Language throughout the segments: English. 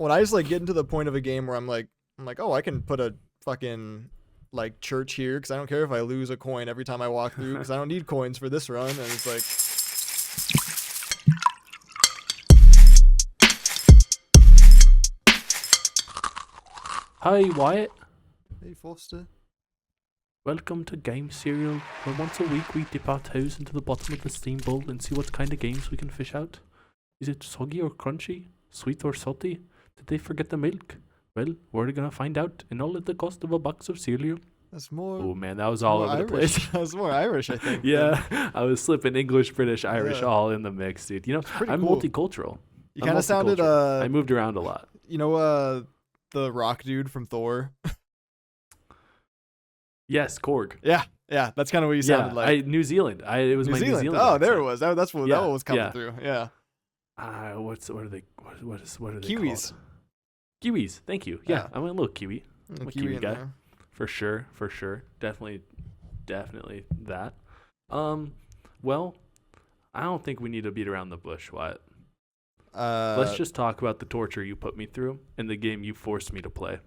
when I just like get into the point of a game where I'm like, oh, I can put a fucking like church here because I don't care if I lose a coin every time I walk through because I don't need coins for this run. And it's like, Hi Wyatt, hey Foster. welcome to Game Serial, where once a week we dip our toes into the bottom of the steam bowl and see what kind of games we can fish out. Is it soggy or crunchy? Sweet or salty? Did they forget the milk? Well, we're gonna find out, and all at the cost of a box of cereal. That's more. Oh man, that was all more over the Irish. place. That was more Irish, I think. Yeah, I was slipping English, British, Irish Yeah. all in the mix, dude. You know, pretty I'm cool. multicultural. You I'm kind of sounded multicultural. I moved around a lot. the rock dude from Thor. Yes, Korg. Yeah, that's kind of what you sounded like. New Zealand. It was New my Zealand. New Zealand. Oh, there it accent. was. That's what Yeah, that one was coming yeah. through. Yeah. What are they Kiwis. called? Kiwis. Thank you. Yeah, I went a little Kiwi. I'm a Kiwi in guy. there. For sure. Definitely that. Well, I don't think we need to beat around the bush, Wyatt. Let's just talk about the torture you put me through and the game you forced me to play.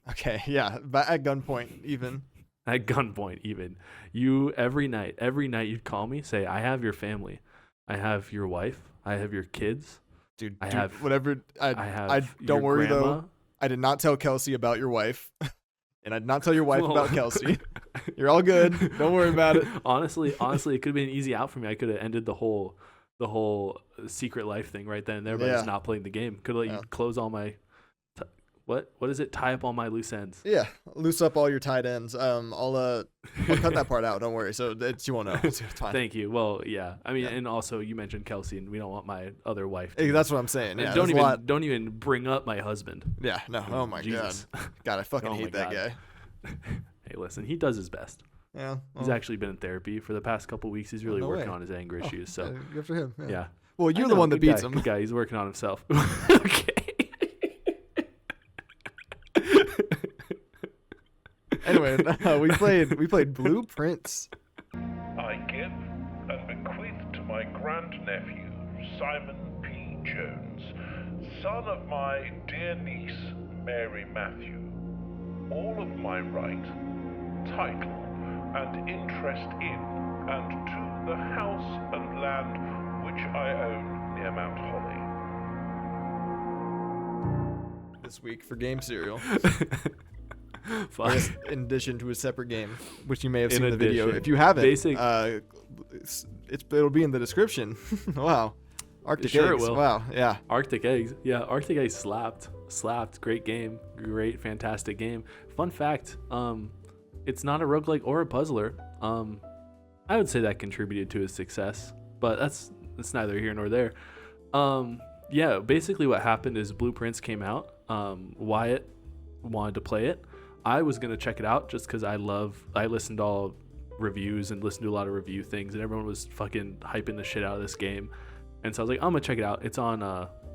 Okay, yeah, but at gunpoint even. At gunpoint, even. You, every night you'd call me, say, I have your family. I have your wife. I have your kids. Dude, have whatever. I don't your worry grandma. though. I did not tell Kelsey about your wife. And I did not tell your wife about Kelsey. You're all good. Don't worry about it. Honestly, it could have been an easy out for me. I could have ended the whole secret life thing right then and there by just not playing the game. Could have let you close all my what is it? Tie up all my loose ends. Yeah, loose up all your tight ends. I'll cut that part out. Don't worry. So you won't know. It's fine. Thank you. Well, yeah. I mean, and also you mentioned Kelsey, and we don't want my other wife. Hey, that's what I'm saying. Yeah, and don't even bring up my husband. Yeah. No. Oh my Jesus. God, I fucking Oh hate my that God. guy. Hey, listen, he does his best. Yeah. He's actually been in therapy for the past couple weeks. He's really no working way. on his anger issues. So good for him. yeah. Well, you're I the know, one that good beats guy, him. Good guy. He's working on himself. Okay. Anyway, we played Blueprints. I give and bequeath to my grandnephew, Simon P. Jones, son of my dear niece, Mary Matthew, all of my right, title, and interest in and to the house and land which I own near Mount Holly. This week for Game Serial. Fine. In addition to a separate game, which you may have In seen in the video. addition. If you haven't, Basic- it'll be in the description. Wow. Arctic Sure it Eggs. will. Wow. Yeah. Arctic Eggs. Yeah, Arctic Eggs slapped. Great game. Great, fantastic game. Fun fact, it's not a roguelike or a puzzler. I would say that contributed to his success, but that's neither here nor there. Yeah, basically what happened is Blueprints came out. Wyatt wanted to play it. I was gonna check it out just because I listened to all reviews and listened to a lot of review things, and everyone was fucking hyping the shit out of this game. And so I was like, I'm gonna check it out. It's on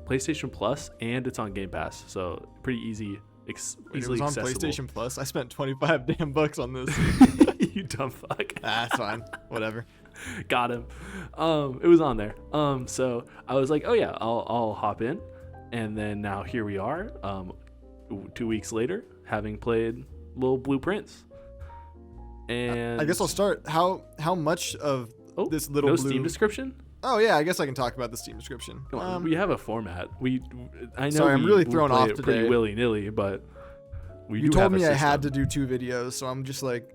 PlayStation Plus and it's on Game Pass, so pretty easy, easily It was on accessible. PlayStation Plus. I spent $25 damn bucks on this. You dumb fuck. That's fine. Whatever. Got him. It was on there. So I was like, oh yeah, I'll hop in, and then now here we are. 2 weeks later, having played little Blueprints. And I guess I'll start. How much of this little no blue... Steam description? Oh yeah, I guess I can talk about the Steam description. Come on, we have a format. I know. Sorry, I'm really thrown off it pretty today. willy nilly, but we You do told have a me I system. had to do 2 videos, so I'm just like,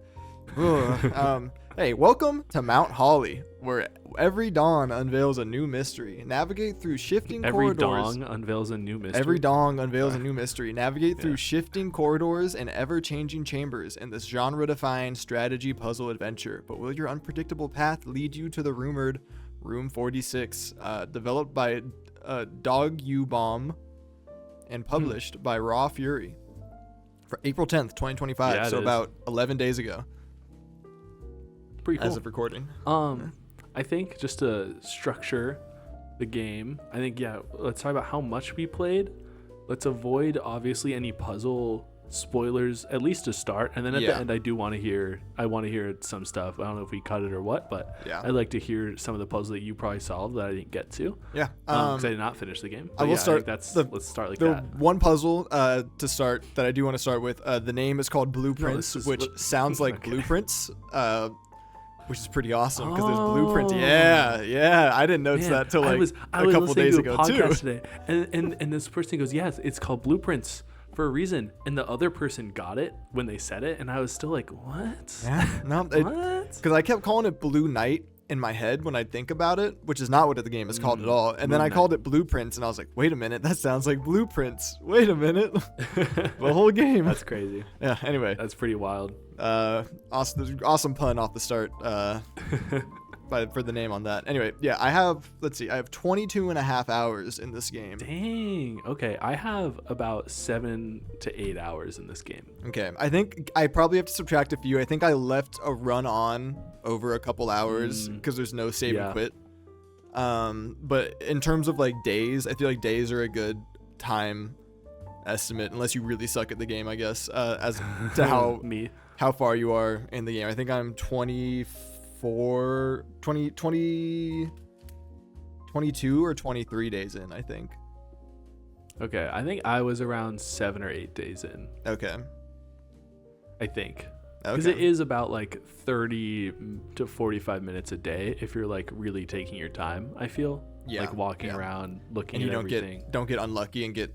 ugh. Hey, welcome to Mount Holly, where every dawn unveils a new mystery. Navigate through shifting Every corridors. dong unveils a new mystery. Every dawn unveils a new mystery. Navigate through Yeah. shifting corridors and ever-changing chambers in this genre-defying strategy puzzle adventure. But will your unpredictable path lead you to the rumored Room 46, developed by Dog U Bomb and published by Raw Fury for April 10th, 2025. Yeah, it so is. about 11 days ago Pretty cool. as of recording. I think just to structure the game, let's talk about how much we played. Let's avoid obviously any puzzle spoilers at least to start, and then at Yeah. the end I want to hear some stuff. I don't know if we cut it or what, but Yeah. I'd like to hear some of the puzzles that you probably solved that I didn't get to. Yeah. Because I did not finish the game. I will start. Let's start like the that. one puzzle to start that I do want to start with. The name is called Blueprints, this is which what- sounds like Okay. blueprints. Which is pretty awesome because there's blueprints. Yeah. I didn't notice Man, that till like I a was couple listening days to ago a too. podcast today, and this person goes, "Yes, it's called Blueprints for a reason," and the other person got it when they said it, and I was still like, "What? Yeah, no, What?" because I kept calling it Blue Knight in my head when I think about it, which is not what the game is called at all. And then I Moon called it Blueprints, and I was like, wait a minute, that sounds like Blueprints. Wait a minute, the whole game. That's crazy. Yeah. Anyway, That's pretty wild. awesome pun off the start. For the name on that. Anyway, yeah, I have 22 and a half hours in this game. Dang. Okay, I have about 7 to 8 hours in this game. Okay, I think I probably have to subtract a few. I think I left a run on over a couple hours because there's no save and quit. But in terms of like days, I feel like days are a good time estimate unless you really suck at the game, I guess, as to how far you are in the game. I think I'm 22 or 23 days in, I think. Okay, I think I was around 7 or 8 days in. Okay. I think. Because Okay. it is about like 30 to 45 minutes a day if you're like really taking your time, I feel. Yeah, Like walking yeah. around, looking And you at everything. don't get unlucky and get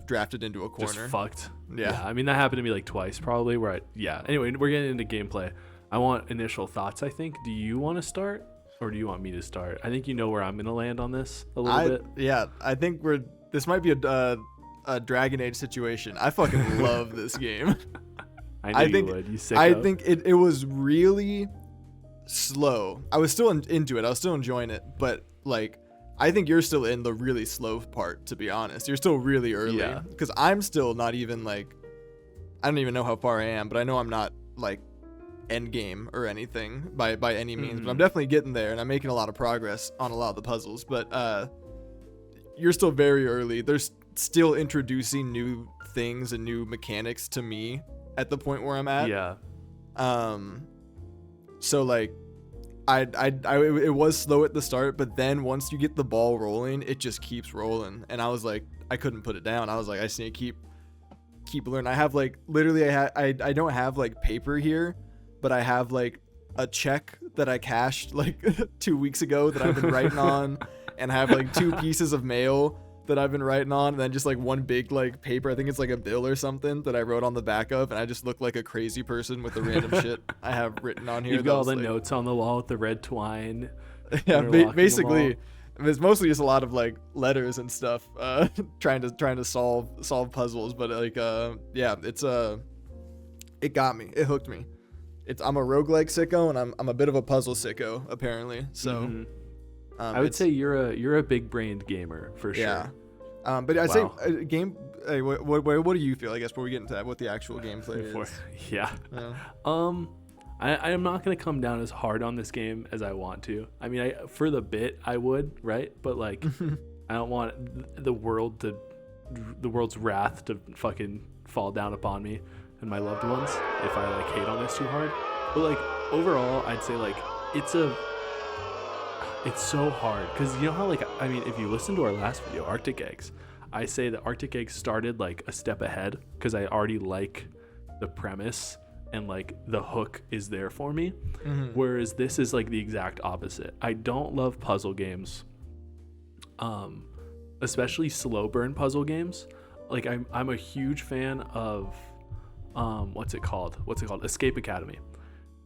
drafted into a Just corner. fucked. Yeah. I mean, that happened to me like twice probably Anyway, we're getting into gameplay. I want initial thoughts, I think. Do you want to start or do you want me to start? I think you know where I'm going to land on this a little bit. Yeah, I think this might be a Dragon Age situation. I fucking love this game. I knew think you would. You sicko. I think it was really slow. I was still into it. I was still enjoying it, but like I think you're still in the really slow part, to be honest. You're still really early Yeah. because I'm still not even like I don't even know how far I am, but I know I'm not like end game or anything by any means, but I'm definitely getting there and I'm making a lot of progress on a lot of the puzzles, but you're still very early. There's still introducing new things and new mechanics to me at the point where I'm at. Yeah. So like it was slow at the start, but then once you get the ball rolling, it just keeps rolling. And I was like, I couldn't put it down. I was like, I just need to keep learning. I have like literally I don't have like paper here, but I have like a check that I cashed like 2 weeks ago that I've been writing on, and I have like 2 pieces of mail that I've been writing on, and then just like one big like paper, I think it's like a bill or something that I wrote on the back of, and I just look like a crazy person with the random shit I have written on here. You've got all that the was, like, notes on the wall with the red twine. yeah, You're walking basically the it's mostly just a lot of like letters and stuff, trying to solve puzzles, but like yeah, it's it got me, it hooked me. I'm a roguelike sicko, and I'm a bit of a puzzle sicko apparently, so I would say you're a big brained gamer for sure. yeah. But I'd Wow. say game. What do you feel? I guess before we get into that, what the actual gameplay is. Yeah. Yeah. I am not gonna come down as hard on this game as I want to. I mean, for the bit I would, right? But like, I don't want the world's wrath to fucking fall down upon me and my loved ones if I like hate on this too hard. But like overall, I'd say like it's so hard because you know how like I mean, if you listen to our last video, Arctic Eggs, I say that Arctic Eggs started like a step ahead because I already like the premise and like the hook is there for me. Whereas this is like the exact opposite. I don't love puzzle games, especially slow burn puzzle games. Like I'm a huge fan of what's it called? Escape Academy.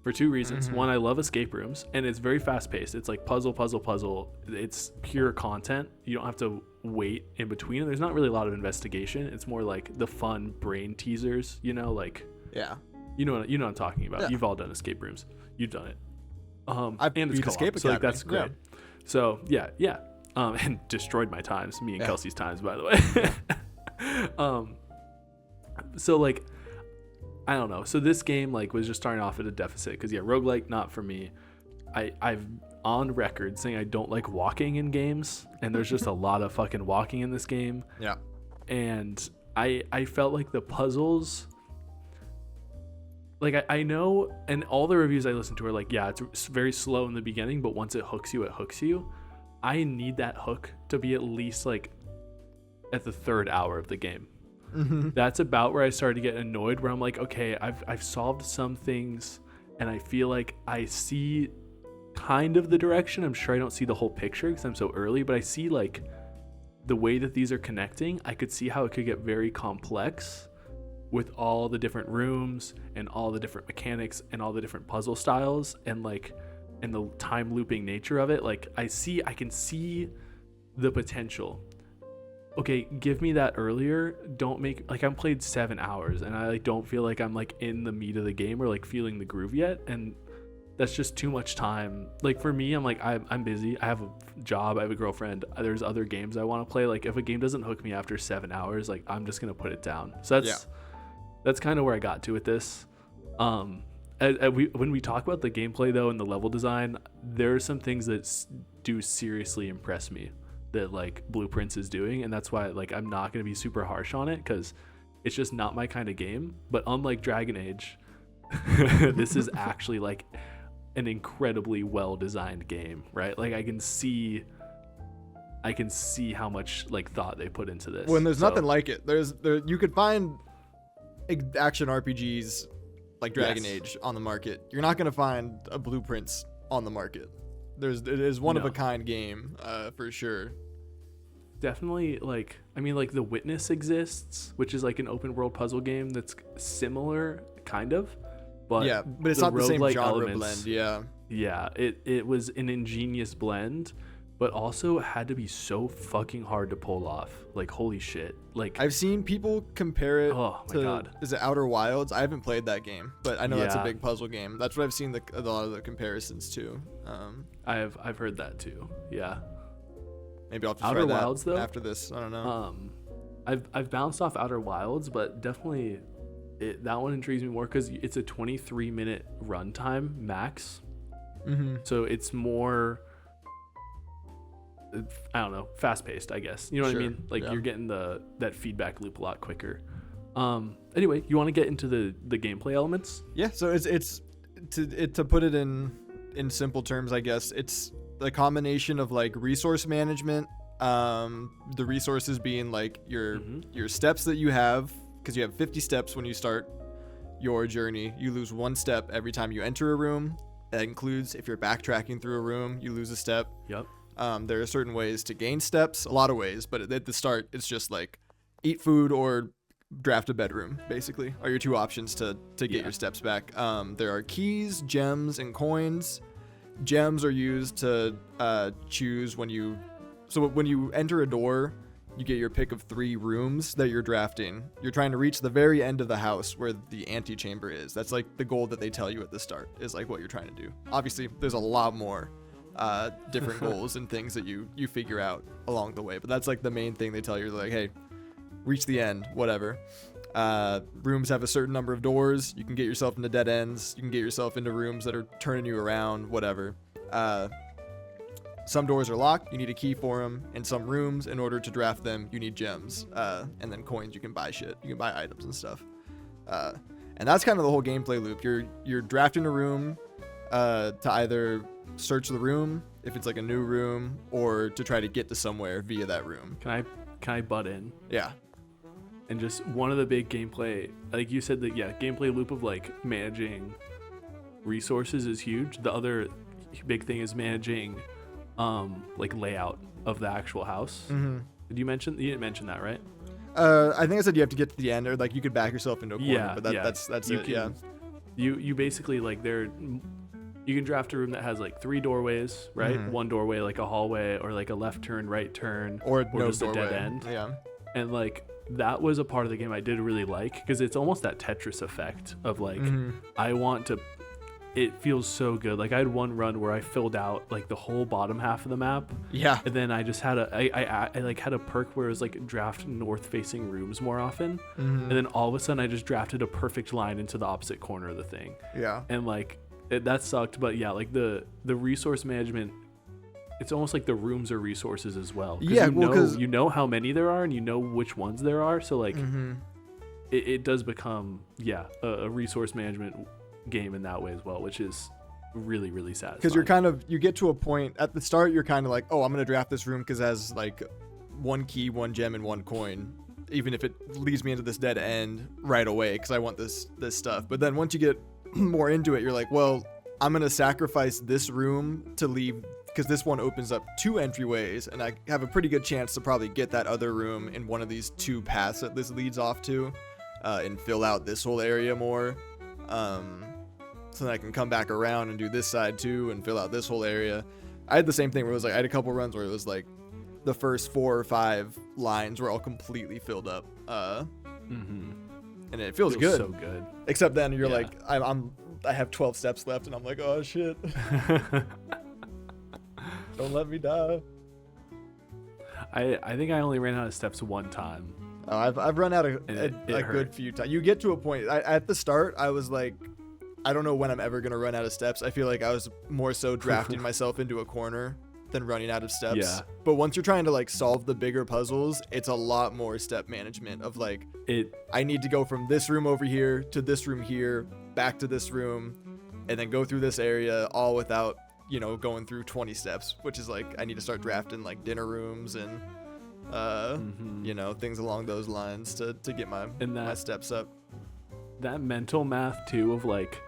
For 2 reasons. One, I love escape rooms, and it's very fast paced. It's like puzzle. It's pure content. You don't have to wait in between. And there's not really a lot of investigation. It's more like the fun brain teasers, like Yeah. you know what I'm talking about. Yeah. You've all done escape rooms. You've done it. I've And it's beat co-op, Escape so like Academy. that's great. Yeah. So yeah. And destroyed my times, me and Yeah. Kelsey's times, by the way. So like I don't know. So this game like was just starting off at a deficit because roguelike not for me. I've on record saying I don't like walking in games, and there's just a lot of fucking walking in this game. Yeah. And I felt like the puzzles like I know, and all the reviews I listen to are like, yeah, it's very slow in the beginning, but once it hooks you, it hooks you. I need that hook to be at least like at the third hour of the game. That's about where I started to get annoyed, where I'm like, okay, I've solved some things and I feel like I see kind of the direction. I'm sure I don't see the whole picture because I'm so early, but I see like the way that these are connecting. I could see how it could get very complex with all the different rooms and all the different mechanics and all the different puzzle styles and like and the time looping nature of it. Like I can see the potential. Okay, give me that earlier. Don't make like I'm played 7 hours and I like don't feel like I'm like in the meat of the game or like feeling the groove yet, and that's just too much time. Like for me, I'm like I'm busy. I have a job. I have a girlfriend. There's other games I want to play. Like if a game doesn't hook me after 7 hours, like I'm just gonna put it down. So that's kind of where I got to with this. When we talk about the gameplay though and the level design, there are some things that do seriously impress me that like Blueprints is doing, and that's why like I'm not going to be super harsh on it because it's just not my kind of game. But unlike Dragon Age, this is actually like an incredibly well designed game, right? Like I can see how much like thought they put into this. When there's nothing like it. You could find action RPGs like Dragon Age on the market. You're not going to find a Blueprints on the market. It is one of a kind game, for sure. Definitely, like I mean, like The Witness exists, which is like an open world puzzle game that's similar, kind of, but it's not the same genre elements, blend. It was an ingenious blend, but also had to be so fucking hard to pull off. Like holy shit! Like I've seen people compare it to God. Is it Outer Wilds? I haven't played that game, but I know that's a big puzzle game. That's what I've seen a lot of the comparisons to. I've heard that too. Yeah. Maybe I'll have to Outer try that Wilds, though, after this. I don't know. I've bounced off Outer Wilds, but definitely that one intrigues me more because it's a 23-minute runtime max. So it's more, I don't know, fast paced, I guess. You know what I mean? Like you're getting that feedback loop a lot quicker. Anyway, you want to get into the gameplay elements? Yeah. So it's to put it in simple terms, I guess it's the combination of like resource management, the resources being like your steps that you have, because you have 50 steps when you start your journey. You lose 1 step every time you enter a room. That includes if you're backtracking through a room, you lose a step. Yep. There are certain ways to gain steps, a lot of ways, but at the start it's just like eat food or draft a bedroom, basically, are your 2 options to get your steps back. There are keys, gems, and coins. Gems are used to choose when you enter a door, you get your pick of 3 rooms that you're drafting. You're trying to reach the very end of the house where the antechamber is. That's like the goal that they tell you at the start is like what you're trying to do. Obviously, there's a lot more different goals and things that you figure out along the way, but that's like the main thing they tell you. They're like, hey, reach the end, whatever. Rooms have a certain number of doors. You can get yourself into dead ends. You can get yourself into rooms that are turning you around, whatever. Some doors are locked. You need a key for them. In some rooms, in order to draft them, you need gems. And then coins, you can buy shit. You can buy items and stuff. And that's kind of the whole gameplay loop. You're drafting a room to either search the room, if it's like a new room, or to try to get to somewhere via that room. Can I butt in? Yeah. And just one of the big gameplay, like you said, that gameplay loop of like managing resources is huge. The other big thing is managing like layout of the actual house. Did you didn't mention that, right? I think I said you have to get to the end, or like you could back yourself into a corner, but that's it. You basically like you can draft a room that has like 3 doorways, right? 1 doorway, like a hallway, or like a left turn, right turn, or no just doorway. A dead end. Yeah. And like that was a part of the game I did really like, because it's almost that Tetris effect of like it feels so good. Like I had one run where I filled out like the whole bottom half of the map. Yeah. And then I just had I like had a perk where it was like draft north facing rooms more often. And then all of a sudden I just drafted a perfect line into the opposite corner of the thing. Yeah. And like that sucked, but yeah, like the resource management, it's almost like the rooms are resources as well. Yeah, you know how many there are and you know which ones there are. So like it does become a resource management game in that way as well, which is really, really satisfying. Because you get to a point at the start, you're kind of like, oh, I'm gonna draft this room because it has like 1 key, 1 gem, and 1 coin, even if it leads me into this dead end right away because I want this stuff. But then once you get more into it, you're like, well, I'm gonna sacrifice this room to leave because this one opens up 2 entryways, and I have a pretty good chance to probably get that other room in one of these 2 paths that this leads off to, and fill out this whole area more. So then I can come back around and do this side too and fill out this whole area. I had the same thing where it was like I had a couple runs where it was like the first 4 or 5 lines were all completely filled up. And it feels good. So good. Except then you're like, I have 12 steps left, and I'm like, oh shit. Don't let me die. I think I only ran out of steps 1 time. Oh, I've run out a it good few times. You get to a point. At the start, I was like, I don't know when I'm ever gonna run out of steps. I feel like I was more so drafting myself into a corner than running out of steps. Yeah. But once you're trying to like solve the bigger puzzles, it's a lot more step management of like, I need to go from this room over here to this room here, back to this room, and then go through this area all without, going through 20 steps, which is like, I need to start drafting like dinner rooms and, things along those lines to get my steps up. That mental math too of like,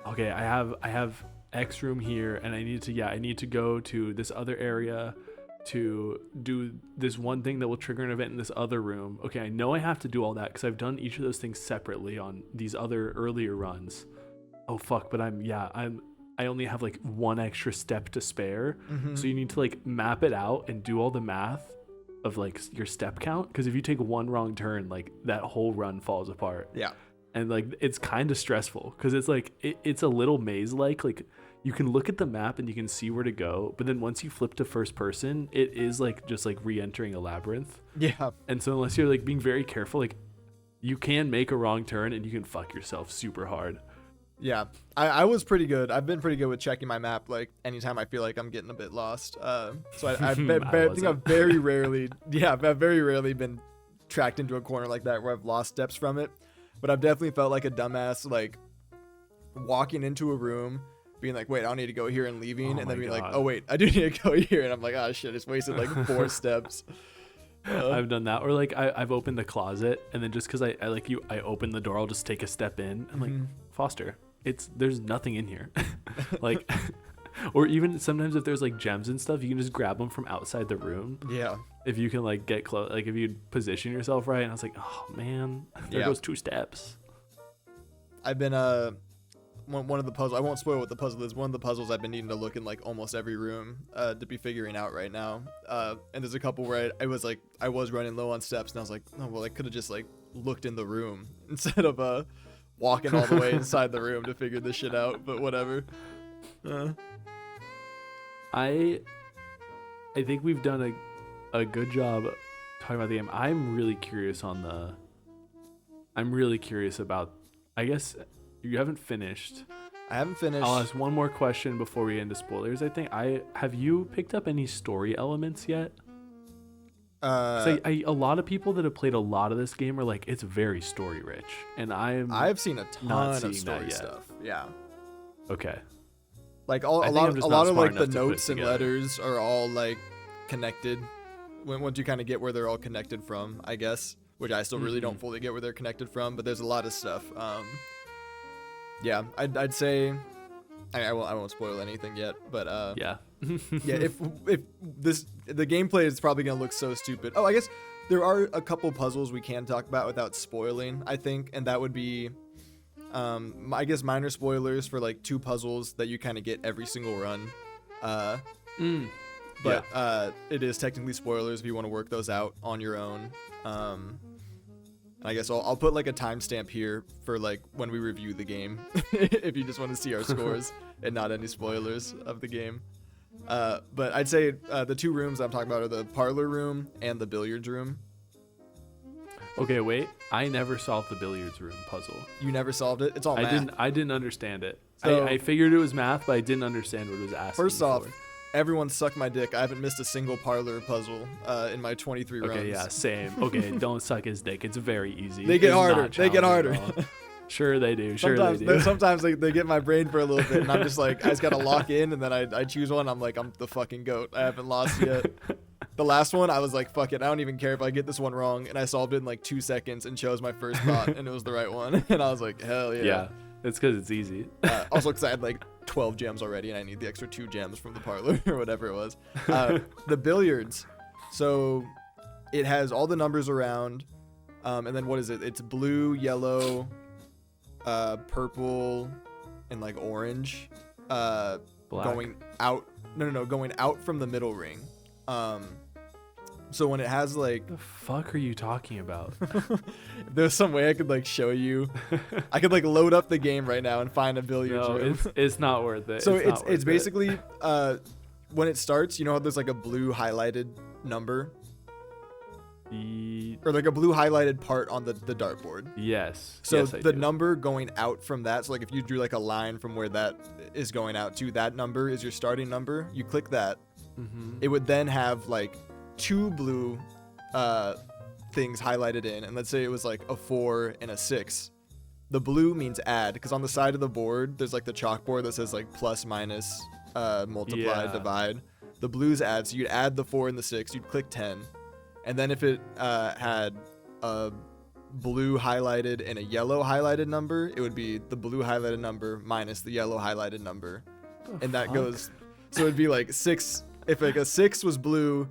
okay, I have X room here, and I need to go to this other area to do this one thing that will trigger an event in this other room. Okay, I know I have to do all that because I've done each of those things separately on these other earlier runs. Oh fuck, but I only have like 1 extra step to spare. So you need to like map it out and do all the math of like your step count, because if you take 1 wrong turn, like that whole run falls apart. Yeah. And like it's kind of stressful because it's like it's a little maze like you can look at the map and you can see where to go, but then once you flip to first person, it is like just like re-entering a labyrinth. Yeah. And so unless you're like being very careful, like you can make a wrong turn and you can fuck yourself super hard. Yeah, I was pretty good. I've been pretty good with checking my map like anytime I feel like I'm getting a bit lost. So I think I've very rarely been tracked into a corner like that where I've lost steps from it. But I've definitely felt like a dumbass, like walking into a room, being like, wait, I don't need to go here, and leaving, and then being like, oh wait, I do need to go here, and I'm like, oh shit, I just wasted like 4 steps. I've done that, or like I've opened the closet, and then just because I open the door, I'll just take a step in. I'm like, Foster, there's nothing in here. Like, or even sometimes if there's like gems and stuff, you can just grab them from outside the room. Yeah. If you can like get close, like if you position yourself right. And I was like, oh man, there goes 2 steps. I've been one of the puzzles, I won't spoil what the puzzle is. One of the puzzles I've been needing to look in like almost every room to be figuring out right now. And there's a couple where I was running low on steps, and I was like, oh well, I could have just like looked in the room instead of walking all the way inside the room to figure this shit out. But whatever. I think we've done a good job talking about the game. I'm really curious about, I guess you haven't finished. I haven't finished. I'll ask one more question before we get into spoilers. I think have you picked up any story elements yet? A lot of people that have played a lot of this game are like, it's very story rich, and I've seen a ton of story stuff. Yeah. Okay. Like a lot of like the notes and letters are all like connected. Once you kind of get where they're all connected from, I guess, which I still really don't fully get where they're connected from, but there's a lot of stuff. Yeah, I'd say I won't spoil anything yet, but yeah. Yeah, if the gameplay is probably gonna look so stupid. Oh, I guess there are a couple puzzles we can talk about without spoiling, I think, and that would be I guess minor spoilers for like 2 puzzles that you kind of get every single run. But it is technically spoilers if you want to work those out on your own. I guess I'll put like a timestamp here for like when we review the game if you just want to see our scores and not any spoilers of the game. But I'd say the 2 rooms I'm talking about are the parlor room and the billiards room. Okay, wait. I never solved the billiards room puzzle. You never solved it? It's all math. I didn't understand it. So, I figured it was math, but I didn't understand what it was asking. First off, everyone suck my dick. I haven't missed a single parlor puzzle in my 23 runs. Okay, yeah, same. Okay, don't suck his dick. It's very easy. They get It's harder. not They get harder. challenging at all. Sure they do. Sure they do. Sometimes they get my brain for a little bit, and I'm just like, I just gotta lock in, and then I choose one. I'm like, I'm the fucking goat. I haven't lost yet. The last one, I was like, fuck it. I don't even care if I get this one wrong, and I solved it in like 2 seconds and chose my first thought, and it was the right one. And I was like, hell yeah. Yeah, it's because it's easy. Also, because I had like 12 gems already, and I need the extra 2 gems from the parlor or whatever it was. The billiards. So it has all the numbers around, and then what is it? It's blue, yellow, purple, and like orange. Black. Going out. No, going out from the middle ring. So when it has like, The fuck are you talking about? there's some way I could like show you. I could like load up the game right now and find a billiards No, room. it's not worth it. So not it's worth it. basically when it starts, you know how there's like a blue highlighted number or like a blue highlighted part on the dartboard. Yes. So yes, I the do. number going out from that, so like if you drew like a line from where that is going out to, that number is your starting number. You click that. Mhm. It would then have like 2 blue things highlighted in, and let's say it was like a 4 and a 6. The blue means add, because on the side of the board there's like the chalkboard that says like plus, minus, multiply, Yeah. divide. The blues add, so you'd add the 4 and the 6, you'd click 10, and then if it had a blue highlighted and a yellow highlighted number, it would be the blue highlighted number minus the yellow highlighted number, and that fuck? goes, so it'd be like 6. If like a 6 was blue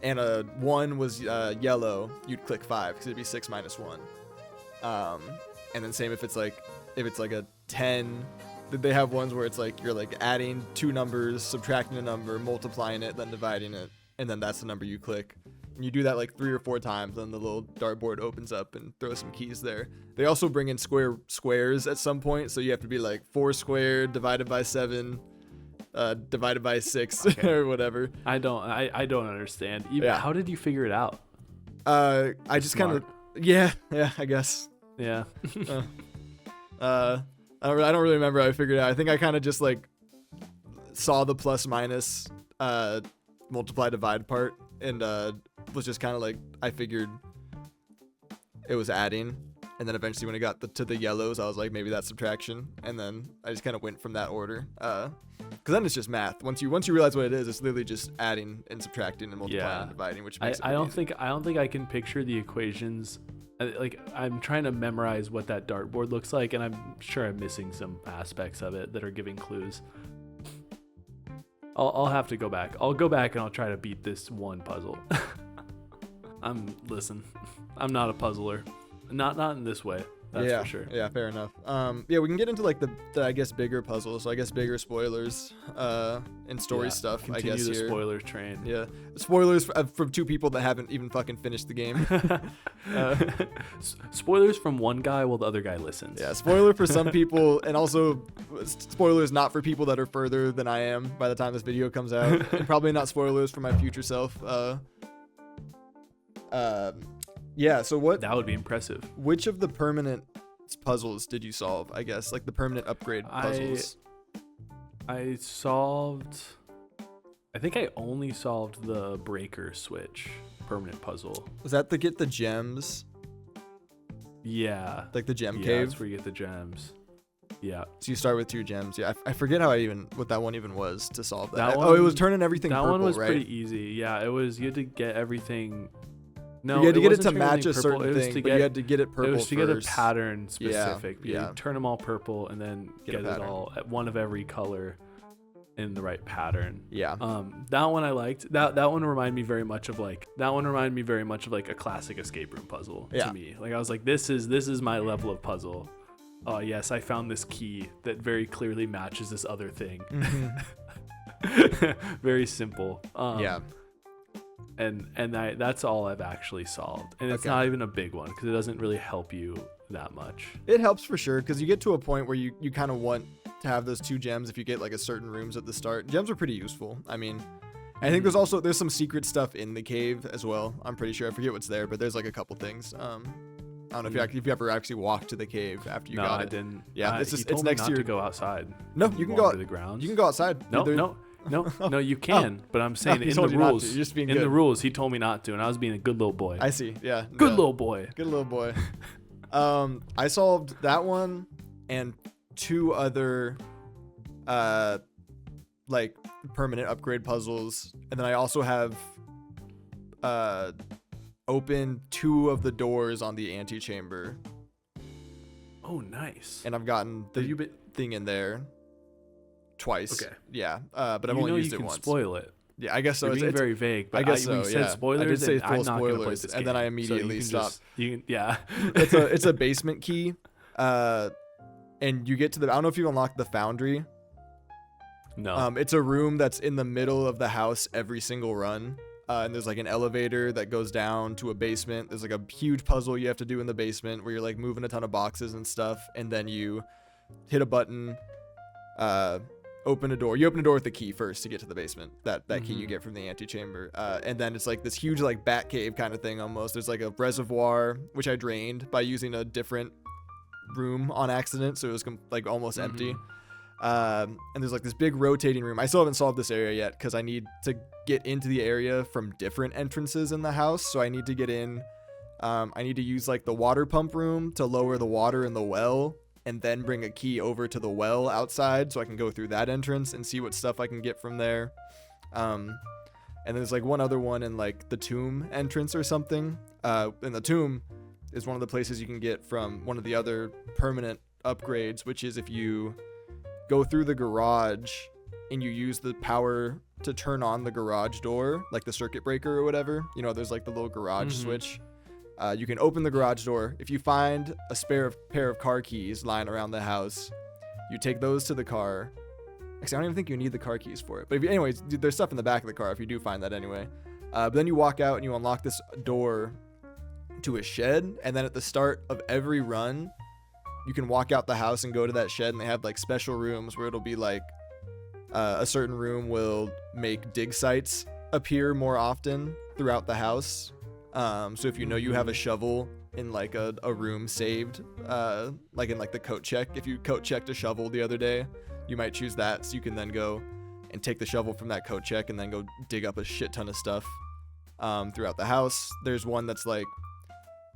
and a 1 was yellow, you'd click 5 because it'd be 6 minus 1. And then same if it's like a 10, they have ones where it's like you're like adding 2 numbers, subtracting a number, multiplying it, then dividing it, and then that's the number you click. And you do that like 3 or 4 times, then the little dartboard opens up and throws some keys there. They also bring in squares at some point, so you have to be like 4 squared divided by 7. Divided by 6 Okay. or whatever. I don't understand. Even, Yeah. How did you figure it out? I just kind of, yeah, I guess. Yeah. I don't really remember how I figured it out. I think I kind of just like saw the plus minus multiply divide part and was just kind of like, I figured it was adding, and then eventually when it got to the yellows, I was like, maybe that's subtraction, and then I just kind of went from that order. Because then it's just math. Once you realize what it is, it's literally just adding and subtracting and multiplying Yeah. and dividing, which makes I it don't easy. think I can picture the equations. Like I'm trying to memorize what that dartboard looks like, and I'm sure I'm missing some aspects of it that are giving clues. I'll have to go back. I'll go back and I'll try to beat this one puzzle. I'm not a puzzler. Not in this way. That's yeah, for sure. Yeah, fair enough. Yeah, we can get into like the I guess bigger puzzles. So I guess bigger spoilers and story Yeah, stuff. Continue I guess the here. spoiler train. Yeah, spoilers from 2 people that haven't even fucking finished the game. Spoilers from one guy while the other guy listens. Yeah, spoiler for some people, and also spoilers not for people that are further than I am by the time this video comes out, and probably not spoilers for my future self. Yeah. So what? That would be impressive. Which of the permanent puzzles did you solve? I guess like the permanent upgrade puzzles. I think I only solved the breaker switch permanent puzzle. Was that to get the gems, Yeah. like the gem Yeah, cave? that's where you get the gems. Yeah. So you start with 2 gems. Yeah, I forget what that one even was to solve that. That Oh, it one- was turning everything That purple, one was right? pretty easy. Yeah, it was. You had to get everything. No, you had to get it wasn't to turning match a everything certain purple. It was thing, to but get, you had to get it purple It was to get a first. pattern specific. yeah. You turn them all purple and then Get get a it pattern. all at one of every color in the right pattern. Yeah. That one I liked. That one reminded me very much of like a classic escape room puzzle Yeah. to me. Like I was like, this is my level of puzzle. Oh yes, I found this key that very clearly matches this other thing. Very simple. Yeah. And that's all I've actually solved, and it's Okay. not even a big one because it doesn't really help you that much. It helps for sure, because you get to a point where you kind of want to have those 2 gems if you get like a certain rooms at the start. Gems are pretty useful. I mean, I think there's some secret stuff in the cave as well. I'm pretty sure. I forget what's there, but there's like a couple things. I don't know if you ever actually walked to the cave after you No, got I it. didn't. Yeah, He it's told me next not to to your. go outside. No, you can go. to the grounds. You can go outside. No, There- no. No, you can. But I'm saying he in told the you not to. rules. You're just being in good. the rules, he told me not to, and I was being a good little boy. I see. Yeah. Good yeah. little boy. Good little boy. I solved that one and 2 other like permanent upgrade puzzles, and then I also have opened 2 of the doors on the antechamber, Oh, nice. and I've gotten the thing in there twice. Okay. Yeah. But I've you only know used you it can once. spoil it. Yeah, I guess so. You're It's, being it's very vague, but I guess when so. you said Yeah. spoilers, I did say and full I'm not going to play spoilers, this and game. then I So immediately you can stopped. yeah. It's a basement key, and you get to the. I don't know if you unlock the foundry. No. It's a room that's in the middle of the house every single run. And there's like an elevator that goes down to a basement. There's like a huge puzzle you have to do in the basement where you're like moving a ton of boxes and stuff. And then you hit a button, open a door. You open a door with the key first to get to the basement. That key you get from the antechamber. And then it's like this huge like bat cave kind of thing almost. There's like a reservoir, which I drained by using a different room on accident. So it was like almost empty. And there's like this big rotating room. I still haven't solved this area yet because I need to get into the area from different entrances in the house. So I need to get in. I need to use like the water pump room to lower the water in the well, and then bring a key over to the well outside so I can go through that entrance and see what stuff I can get from there. And there's like one other one in like the tomb entrance or something. And the tomb is one of the places you can get from one of the other permanent upgrades, which is if you go through the garage and you use the power to turn on the garage door, like the circuit breaker or whatever. You know, there's like the little garage switch. You can open the garage door. If you find a spare pair of car keys lying around the house, you take those to the car. Actually, I don't even think you need the car keys for it. But anyways, there's stuff in the back of the car if you do find that anyway. But then you walk out and you unlock this door to a shed. And then at the start of every run, you can walk out the house and go to that shed, and they have like special rooms where it'll be like a certain room will make dig sites appear more often throughout the house. So if you know you have a shovel in like a room saved, like in like the coat check, if you coat checked a shovel the other day, you might choose that, so you can then go and take the shovel from that coat check and then go dig up a shit ton of stuff throughout the house. There's one that's like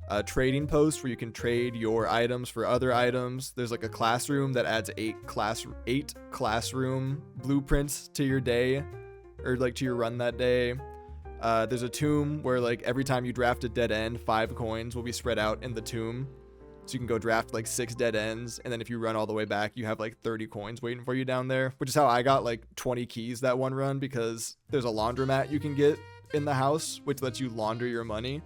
a trading post where you can trade your items for other items. There's like a classroom that adds 8 classroom blueprints to your day, or like to your run that day. There's a tomb where like every time you draft a dead end, 5 coins will be spread out in the tomb. So you can go draft like 6 dead ends, and then if you run all the way back, you have like 30 coins waiting for you down there, which is how I got like 20 keys that one run, because there's a laundromat you can get in the house, which lets you launder your money.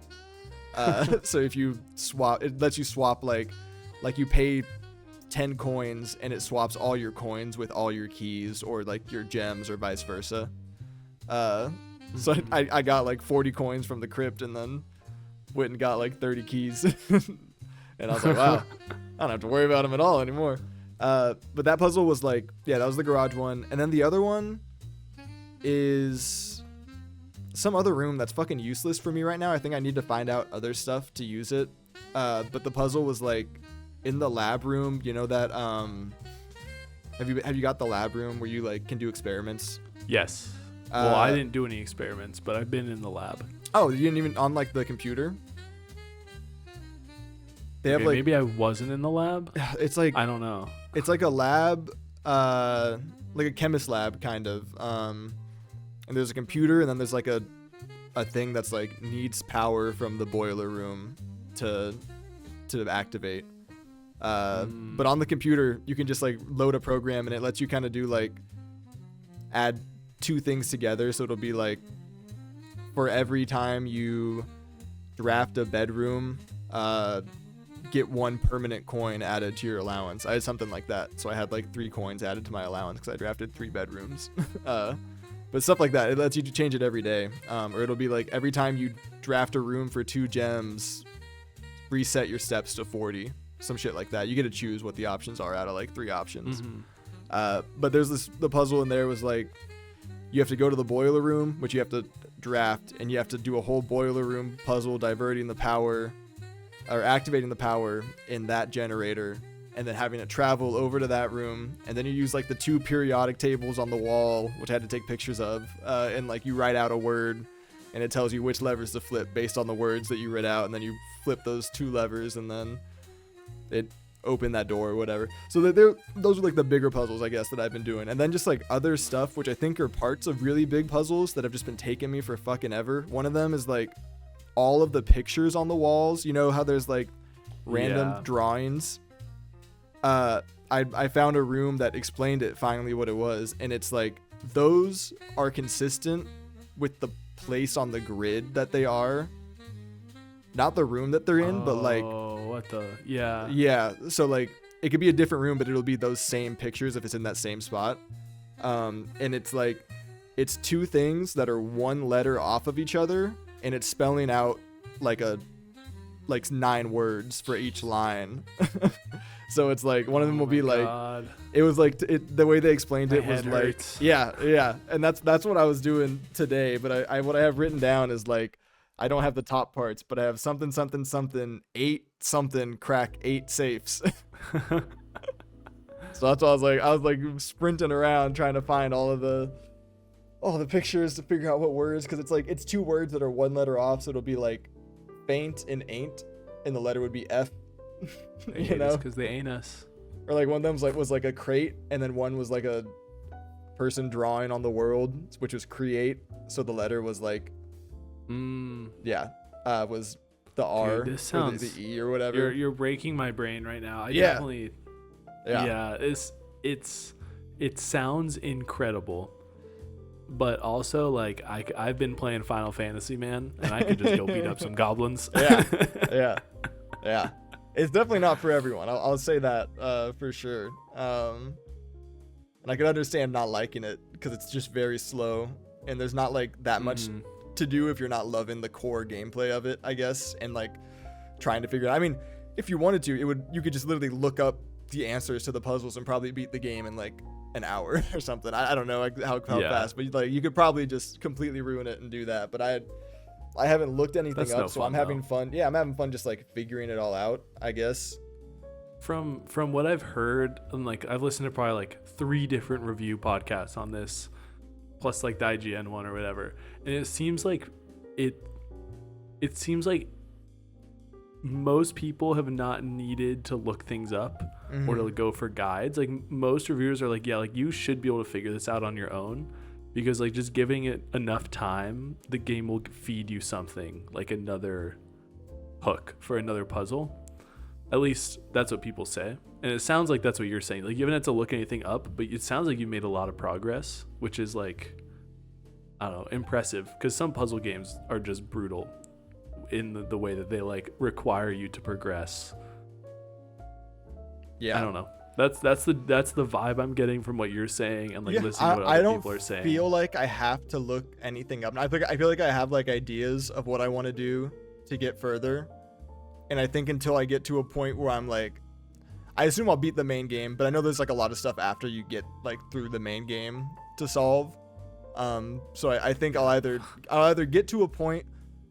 So if you swap, it lets you swap like you pay 10 coins and it swaps all your coins with all your keys or like your gems or vice versa. So I got like 40 coins from the crypt and then went and got like 30 keys. And I was like, wow, I don't have to worry about them at all anymore. But that puzzle was like, yeah, that was the garage one. And then the other one is some other room that's fucking useless for me right now. I think I need to find out other stuff to use it. But the puzzle was like in the lab room, you know that have you got the lab room where you like can do experiments? Yes. Well, I didn't do any experiments, but I've been in the lab. Oh, you didn't even on like the computer? They have like, maybe I wasn't in the lab. It's like, I don't know. It's like a lab, like a chemist lab kind of. And there's a computer, and then there's like a thing that's like needs power from the boiler room to activate. But on the computer, you can just like load a program, and it lets you kind of do like add 2 things together. So it'll be like for every time you draft a bedroom, get 1 permanent coin added to your allowance. I had something like that, so I had like 3 coins added to my allowance because I drafted 3 bedrooms. But stuff like that, it lets you change it every day. Or it'll be like every time you draft a room for 2 gems, reset your steps to 40. Some shit like that. You get to choose what the options are out of like 3 options. But there's the puzzle in there was like, you have to go to the boiler room, which you have to draft, and you have to do a whole boiler room puzzle diverting the power or activating the power in that generator and then having to travel over to that room, and then you use like the 2 periodic tables on the wall, which I had to take pictures of, and like you write out a word, and it tells you which levers to flip based on the words that you read out, and then you flip those 2 levers, and then it opened that door or whatever. So those are like the bigger puzzles, I guess, that I've been doing, and then just like other stuff, which I think are parts of really big puzzles that have just been taking me for fucking ever. One of them is like all of the pictures on the walls. You know how there's like random drawings. I found a room that explained it finally what it was, and it's like those are consistent with the place on the grid that they are, not the room that they're in, but like yeah, so like it could be a different room, but it'll be those same pictures if it's in that same spot. And it's like it's 2 things that are 1 letter off of each other, and it's spelling out like 9 words for each line. So it's like one of them will be like, it was like the way they explained it was like hurts. yeah, and that's what I was doing today. But what I have written down is like, I don't have the top parts, but I have something 8 something crack 8 safes. So that's why I was like sprinting around trying to find all the pictures to figure out what words, because it's 2 words that are 1 letter off, so it'll be like faint and ain't, and the letter would be F. You know, because they ain't us. Or like one of them was like a crate, and then one was like a person drawing on the world, which was create, so the letter was like was the R. Dude, this sounds or the E or whatever. You're breaking my brain right now. Definitely it sounds incredible, but also like I've been playing Final Fantasy, man, and I could just go beat up some goblins. Yeah. It's definitely not for everyone. I'll say that for sure. And I can understand not liking it because it's just very slow, and there's not like that much to do if you're not loving the core gameplay of it, I guess, and like trying to figure it out. I mean, if you wanted to, you could just literally look up the answers to the puzzles and probably beat the game in like an hour or something. I don't know like how fast, but like you could probably just completely ruin it and do that. But I haven't looked anything up, so I'm having fun. Yeah, I'm having fun just like figuring it all out, I guess. From what I've heard, and like I've listened to probably like 3 different review podcasts on this, plus like the IGN one or whatever, and it seems like most people have not needed to look things up or to go for guides. Like most reviewers are like, yeah, like you should be able to figure this out on your own. Because like just giving it enough time, the game will feed you something, like another hook for another puzzle. At least that's what people say. And it sounds like that's what you're saying. Like you haven't had to look anything up, but it sounds like you made a lot of progress, which is like, I don't know, impressive. Because some puzzle games are just brutal in the way that they like require you to progress. Yeah. I don't know. That's the vibe I'm getting from what you're saying, and like listening to what other people are saying. I don't feel like I have to look anything up. I feel like I have like ideas of what I want to do to get further, and I think until I get to a point where I'm like, I assume I'll beat the main game, but I know there's like a lot of stuff after you get like through the main game to solve. So I think I'll either get to a point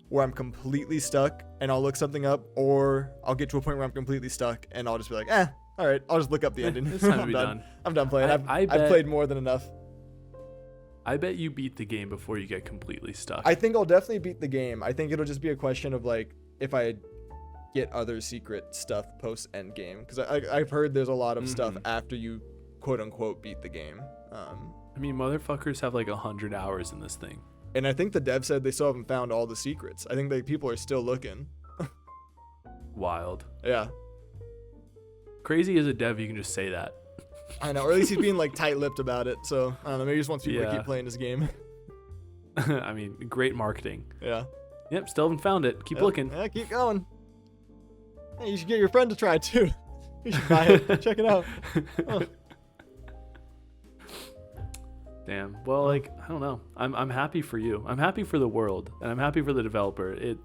where I'm completely stuck and I'll look something up, or I'll get to a point where I'm completely stuck and I'll just be like, all right, I'll just look up the ending. It's time to be done. I'm done playing. I've played more than enough. I bet you beat the game before you get completely stuck. I think I'll definitely beat the game. I think it'll just be a question of like if I get other secret stuff post end game, because I've heard there's a lot of stuff after you quote unquote beat the game. I mean, motherfuckers have like 100 hours in this thing. And I think the dev said they still haven't found all the secrets. I think people are still looking. Wild. Yeah. Crazy as a dev, you can just say that. I know, or at least he's being like tight-lipped about it. So I don't know. Maybe he just wants people to keep playing this game. I mean, great marketing. Yeah. Yep. Still haven't found it. Keep looking. Yeah, keep going. Hey, you should get your friend to try it too. You should buy it. Check it out. Oh. Damn. Well, like I don't know. I'm happy for you. I'm happy for the world, and I'm happy for the developer. It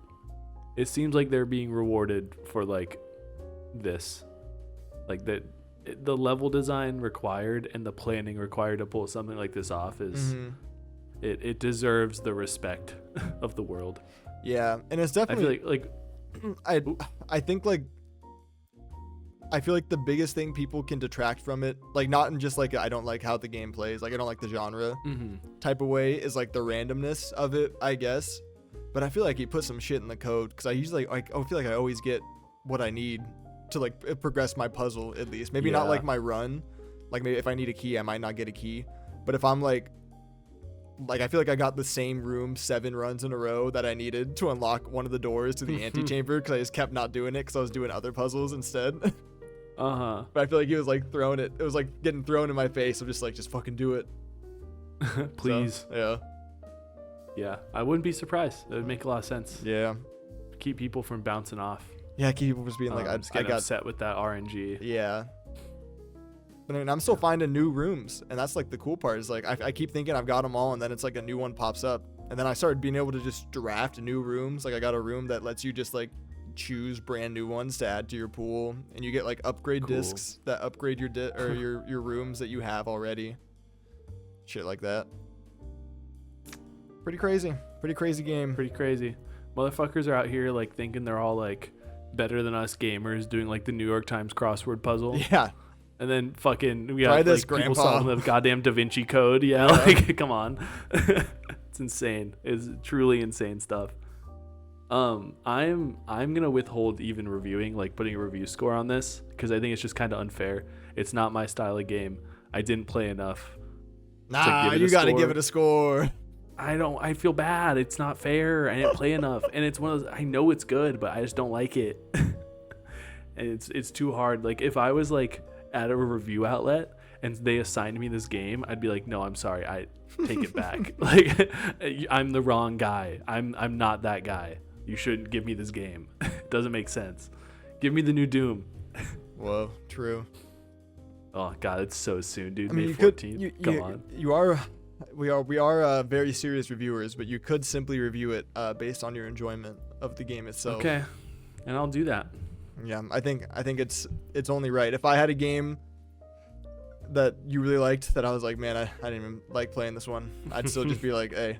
seems like they're being rewarded for like this. Like the level design required and the planning required to pull something like this off is it deserves the respect of the world. Yeah, and it's definitely I feel like I think like I feel like the biggest thing people can detract from it, like not in just like I don't like how the game plays, like I don't like the genre type of way, is like the randomness of it, I guess. But I feel like he put some shit in the code because I usually like I feel like I always get what I need to like progress my puzzle at least. Maybe not like my run. Like maybe if I need a key, I might not get a key. But if I'm like I feel like I got the same room 7 runs in a row that I needed to unlock one of the doors to the antechamber because I just kept not doing it because I was doing other puzzles instead. But I feel like he was like throwing it. It was like getting thrown in my face. I'm just like, just fucking do it. Please. So, Yeah, I wouldn't be surprised. It would make a lot of sense. yeah. Keep people from bouncing off. Yeah, keep people just being like, I got upset with that RNG. Yeah. But I mean, I'm still finding new rooms, and that's like the cool part is like I keep thinking I've got them all, and then it's like a new one pops up, and then I started being able to just draft new rooms. Like I got a room that lets you just like choose brand new ones to add to your pool, and you get like upgrade discs that upgrade your your rooms that you have already. Shit like that. Pretty crazy game. Pretty crazy. Motherfuckers are out here like thinking they're all like better than us gamers doing like the New York Times crossword puzzle. Yeah. And then fucking we Try got this, like people Grandpa. solving the goddamn Da Vinci Code. Yeah, like come on. It's insane. It's truly insane stuff. I'm gonna withhold even reviewing, like putting a review score on this, because I think it's just kind of unfair. It's not my style of game. I didn't play enough. Nah, you gotta give it a score. I feel bad. It's not fair. I didn't play enough. And it's one of those, I know it's good, but I just don't like it. And it's too hard. Like if I was like at a review outlet and they assigned me this game, I'd be like, no, I'm sorry. I take it back. Like I'm the wrong guy. I'm not that guy. You shouldn't give me this game. It doesn't make sense. Give me the new Doom. Whoa, true. Oh God, it's so soon, dude. I mean, May 14th. Come on. We are very serious reviewers, but you could simply review it based on your enjoyment of the game itself. Okay, and I'll do that. Yeah, I think it's only right. If I had a game that you really liked that I was like, man, I didn't even like playing this one, I'd still just be like, hey,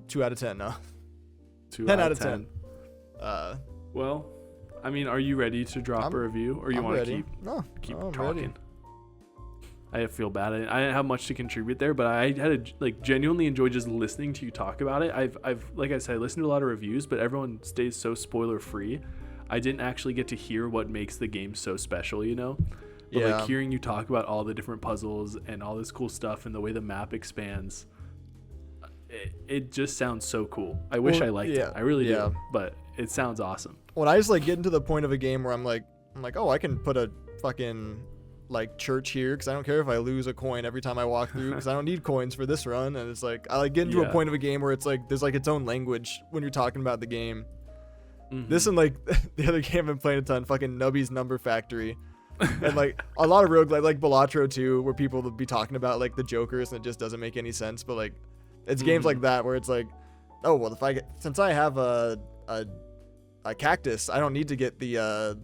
2 out of 10, no. 10 out of 10. Well, I mean, are you ready to drop a review, or you want to keep I'm talking? ready. I feel bad. I didn't have much to contribute there, but I had to like genuinely enjoy just listening to you talk about it. I've like I said, listened to a lot of reviews, but everyone stays so spoiler free. I didn't actually get to hear what makes the game so special, you know? But Yeah. like hearing you talk about all the different puzzles and all this cool stuff and the way the map expands, it just sounds so cool. I wish I liked it. I really do, but it sounds awesome. When I just like get into the point of a game where I'm like, oh, I can put a fucking like church here because I don't care if I lose a coin every time I walk through because I don't need coins for this run. And it's like I like get into a point of a game where it's like there's like its own language when you're talking about the game. This and like the other game I've been playing a ton, fucking Nubby's Number Factory. And like a lot of roguelike, like Balatro 2, where people will be talking about like the jokers and it just doesn't make any sense. But like it's games like that where it's like, oh well, since I have a cactus, I don't need to get the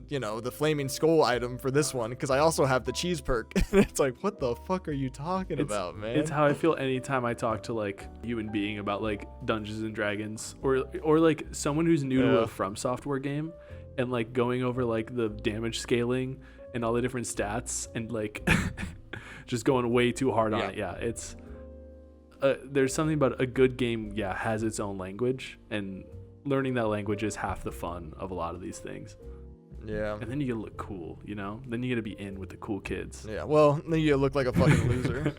the flaming skull item for this one because I also have the cheese perk. It's like, what the fuck are you talking about, man? It's how I feel anytime I talk to like a human being about like Dungeons and Dragons or like someone who's new to a From Software game and like going over like the damage scaling and all the different stats and like just going way too hard on it. Yeah, it's there's something about a good game has its own language, and learning that language is half the fun of a lot of these things. Yeah. And then you get to look cool, you know? Then you get to be in with the cool kids. Yeah, well, then you look like a fucking loser.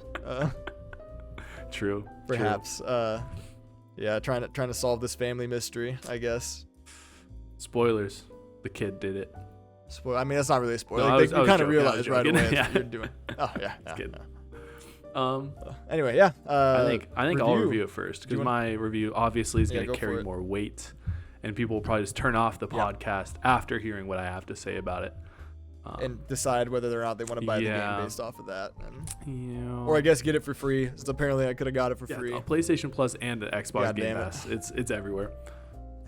True. Perhaps. True. Trying to solve this family mystery, I guess. Spoilers. The kid did it. I mean, that's not really a spoiler. No, you kind of joking. realize right away Yeah. what you're doing. Oh, yeah. Good. Anyway, yeah. I think I'll review it first because my review obviously is going to carry more weight. And people will probably just turn off the podcast after hearing what I have to say about it. And decide whether or not they want to buy the game based off of that. Or I guess get it for free. Since apparently I could have got it for free. PlayStation Plus and the Xbox Game Pass. It's everywhere.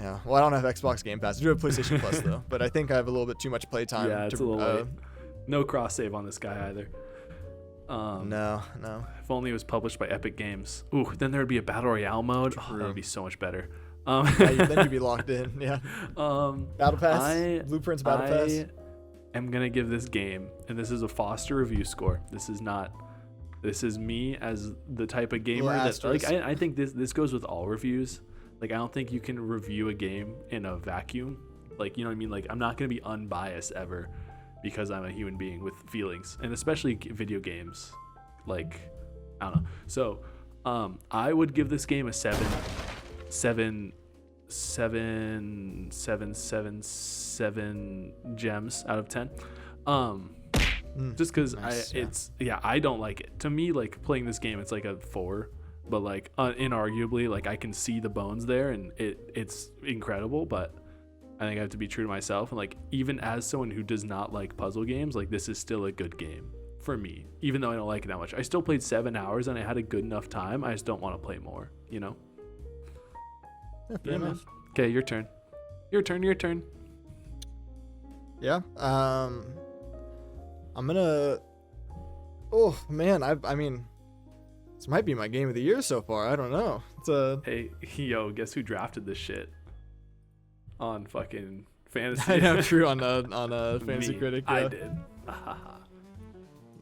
Yeah. Well, I don't have Xbox Game Pass. I do have PlayStation Plus, though. But I think I have a little bit too much playtime. Yeah, it's a little late. No cross-save on this guy either. No. If only it was published by Epic Games. Ooh, then there would be a Battle Royale mode. Oh, that would be so much better. Then you'd be locked in. Yeah. Battle Pass. Blueprints Battle Pass. am gonna give this game, and this is a Foster review score. This is me as the type of gamer that, like, I think this goes with all reviews. Like, I don't think you can review a game in a vacuum. Like, you know what I mean? Like, I'm not gonna be unbiased ever because I'm a human being with feelings, and especially video games. Like, I don't know. So, I would give this game a 7 gems out of 10. Just because nice, I don't like it. To me, like, playing this game, it's like a 4, but like inarguably, like, I can see the bones there, and it's incredible. But I think I have to be true to myself, and like, even as someone who does not like puzzle games, like, this is still a good game for me, even though I don't like it that much. I still played 7 hours and I had a good enough time. I just don't want to play more, you know? Fair enough. Okay, your turn. Yeah. I'm gonna. Oh man, I mean, this might be my game of the year so far. I don't know. It's a. Hey, yo, guess who drafted this shit? On fucking fantasy. I know, true, on Fantasy Me. Critic. Yeah. I did.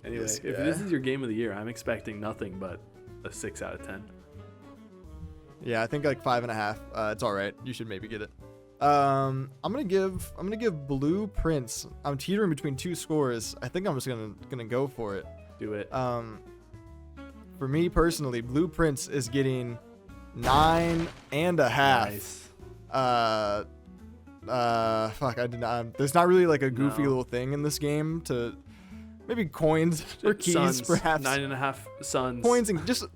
Anyway, This if guy. this is your game of the year, I'm expecting nothing but a 6 out of 10. Yeah, I think like 5.5. It's all right. You should maybe get it. I'm gonna give Blueprints. I'm teetering between 2 scores. I think I'm just gonna go for it. Do it. For me personally, Blueprints is getting 9.5. Nice. Fuck, I did not. There's not really like a goofy No. little thing in this game to maybe coins or keys, Suns, perhaps. 9.5 suns. Coins and just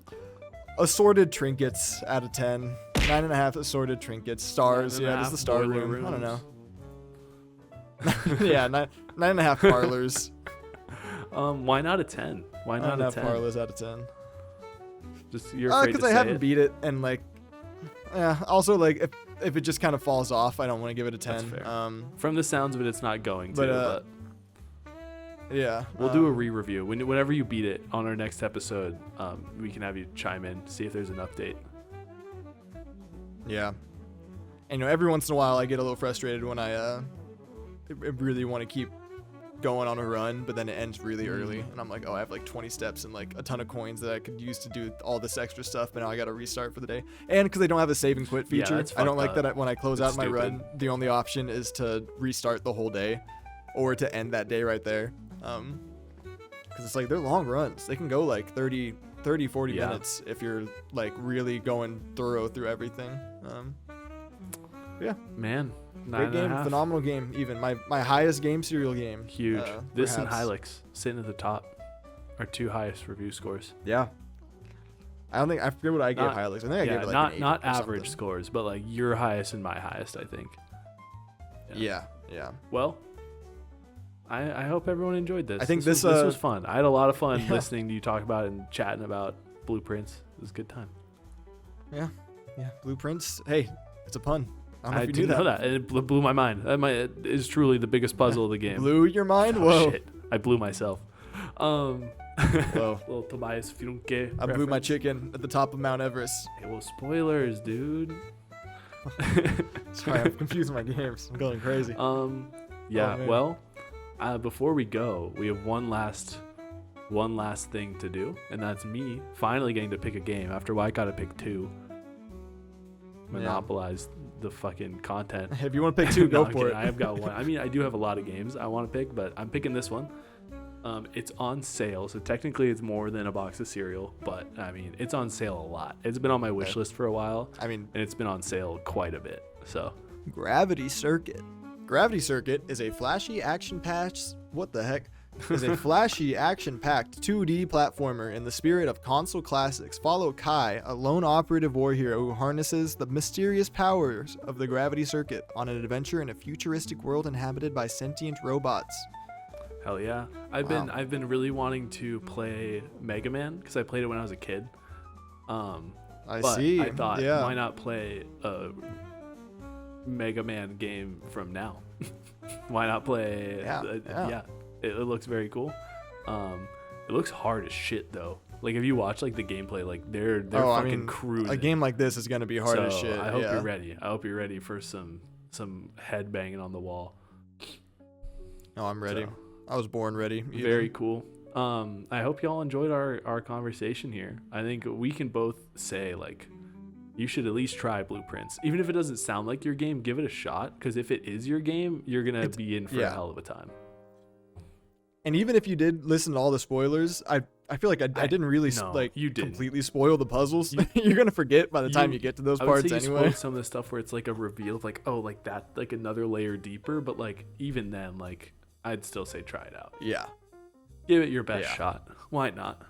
assorted trinkets out of 10. 9.5 assorted trinkets. Stars. Yeah, this is the star boiler room. I don't know. rooms. Yeah, 9.5 parlors. Why not a 10? Why not a 9.5 10? parlors out of 10. Just you're afraid to Because I say haven't it. beat it, and like, yeah. Also, like, if it just kind of falls off, I don't want to give it a 10. That's fair. From the sounds of it, it's not going to. But, But yeah, we'll do a re-review. Whenever you beat it on our next episode, we can have you chime in, see if there's an update. Yeah. And, you know, every once in a while I get a little frustrated when I really want to keep going on a run, but then it ends really early, and I'm like, oh, I have like 20 steps and like a ton of coins that I could use to do all this extra stuff, but now I got to restart for the day. And because they don't have a save and quit Yeah, feature, that's I don't fucked like that up. when I close That's out my stupid. run, the only option is to restart the whole day or to end that day right there. Because it's like, they're long runs. They can go like 30, 40 Yeah. minutes if you're like really going through everything. Yeah. Man, Great game, 9.5. phenomenal game. Even my highest game serial game. Huge. This and perhaps. Hilux sitting at the top are 2 highest review scores. Yeah. I forget what I gave Not- Hilux. I think I gave it like not an 8 not or average something. scores, but like your highest and my highest, I think. Yeah. Well, I hope everyone enjoyed this. I think this this was fun. I had a lot of fun Yeah. listening to you talk about it and chatting about Blueprints. It was a good time. Yeah. Blueprints. Hey, it's a pun. I don't know I if you didn't knew know that. And it blew my mind. It is truly the biggest puzzle of the game. Blew your mind? Oh, Whoa. shit. I blew myself. Whoa. Little Tobias Funke. I blew my reference. chicken at the top of Mount Everest. Hey, well, spoilers, dude. Sorry, I'm confusing my games. I'm going crazy. Yeah. Oh, man. Well, before we go, we have one last thing to do, and that's me finally getting to pick a game after I got to pick 2. Monopolize the fucking content. If you want to pick 2, go No, I'm for kidding. it. I have got one. I mean, I do have a lot of games I want to pick, but I'm picking this one. It's on sale, so technically it's more than a box of cereal, but I mean, it's on sale a lot. It's been on my wish list for a while, I mean, and it's been on sale quite a bit. So Gravity Circuit. Gravity Circuit is a flashy action-packed. What the heck? Is a flashy action-packed 2D platformer in the spirit of console classics. Follow Kai, a lone operative war hero who harnesses the mysterious powers of the Gravity Circuit on an adventure in a futuristic world inhabited by sentient robots. hell yeah, Wow. I've been really wanting to play Mega Man because I played it when I was a kid. I But see. I thought, yeah. why not play a Mega Man game from now? Why not play? Yeah. It looks very cool. It looks hard as shit though. Like if you watch like the gameplay, like they're fucking cruising. A game like this is gonna be hard as So shit. I hope yeah. you're ready. I hope you're ready for some head banging on the wall. Oh, I'm ready. So, I was born ready. Even. very cool. I hope y'all enjoyed our conversation here. I think we can both say, like, you should at least try Blueprints. Even if it doesn't sound like your game, give it a shot. Because if it is your game, you're going to be in for a hell of a time. And even if you did listen to all the spoilers, I feel like I didn't really completely spoil the puzzles. You're going to forget by the time you get to those parts anyway. anyway. Some of the stuff where it's like a reveal of like, oh, like that, like another layer deeper. But like even then, like I'd still say try it out. Yeah. Give it your best shot. Why not?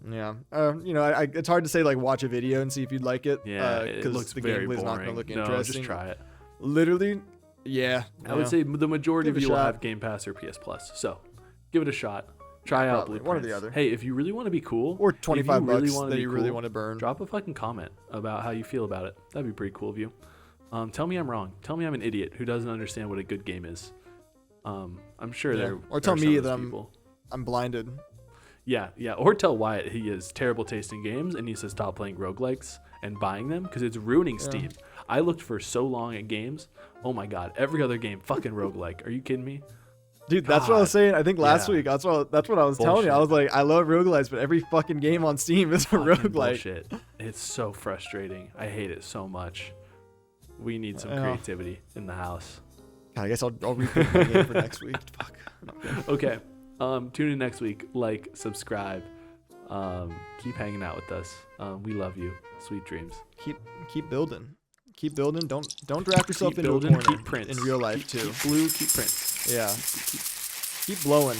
Yeah. It's hard to say like watch a video and see if you'd like it. Yeah, it looks the very gameplay's boring. not going to look No, interesting. just try it. Literally, yeah. I would say the majority Give of it a you will shot. have Game Pass or PS Plus. So give it a shot. Try out Probably. Blueprints. One or the other. Hey, if you really want to be cool, Or if 25 you really bucks wanna that be you really cool, want to burn. drop a fucking comment about how you feel about it. That'd be pretty cool of you. Tell me I'm wrong. Tell me I'm an idiot who doesn't understand what a good game is. I'm sure there. Or there tell are some me of that those people. I'm blinded. Yeah. Or tell Wyatt he has terrible taste in games and needs to stop playing roguelikes and buying them because it's ruining Steam. I looked for so long at games. Oh my god, every other game fucking roguelike. Are you kidding me? Dude, that's what I was saying. I think last Yeah. week. That's what I was telling you. I was like, I love roguelikes, but every fucking game on Steam is a Fucking roguelike. bullshit. It's so frustrating. I hate it so much. We need some creativity in the house. I guess I'll repeat the game for next week. Fuck. Okay. Tune in next week. Like, subscribe. Keep hanging out with us. We love you. Sweet dreams. Keep building. Keep building. Don't draft yourself Keep into building. a corner Keep Prince in real life too. Keep blue. Keep Prince. Yeah. Keep blowing.